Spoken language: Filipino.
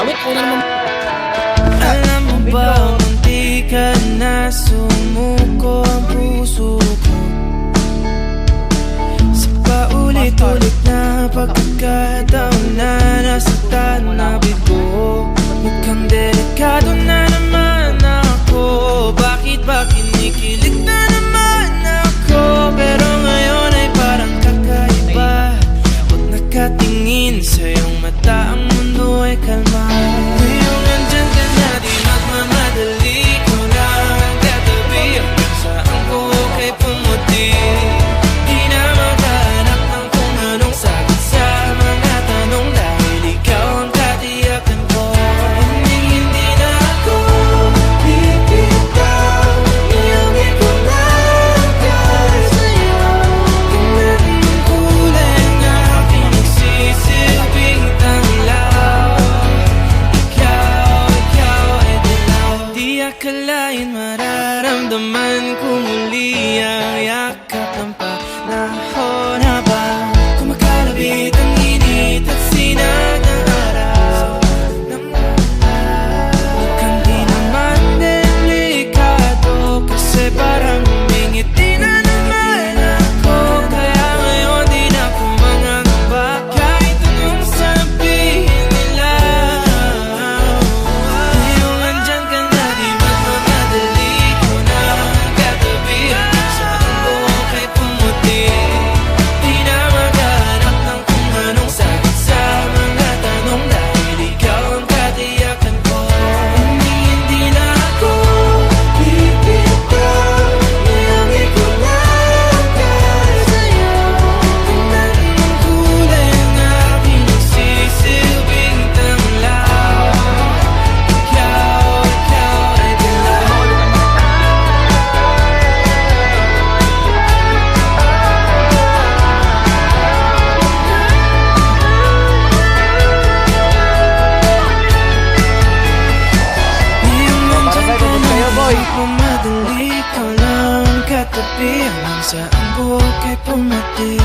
Awit ko na naman. Alam mo ba, munti ka na sumuko ang puso ko sa paulit-ulit na pagkakataon na nasaktan na bigo. Mukhang delikado na naman ako. Bakit ba kinikilig na naman ako? Pero ngayon ay parang kakaiba. Huwag nakatingin sa iyong mata, ang mundo ay kalma. Ngayong nandyan ka na, di magmamadali. Ko lang ang katabi hanggang sa ang buhok ay pumuti. Di na maghanap ng kung anong sagot sa mga tanong, dahil ikaw ang katiyakan ko. Hindi na ako bibitaw. Iyong ipinagkal sa'yo. Tingnan mong kulay ng aking nagsisilbing tanglaw. Ikaw ay dilaw. Di akalain mararamdaman ko muli ang yakap ng panahon habang kumakalabit ang init at sinag ng araw. Mukhang di naman delikado, kasi parang humingiti na naman ako. Kaya ngayon di na ako mangangamba kahit anong sabihin nila. Ngayong nandyan ka na, di magmamadali. Ko na ang katabi hanggang sa ang buhok ay pumuti. Di na maghanap ng kung anong sagot sa mga tanong, dahil ikaw ang katiyakan ko. Hindi na ako bibitaw. Ngayong ipinagkal sa'yo. Tingnan mong kulay ng aking nagsisilbing tanglaw. Ikaw ay dilaw. Ngayong nandyan ka na, di magmamadali. Ko lang ang katabi hanggang sa ang buhok ay pumati.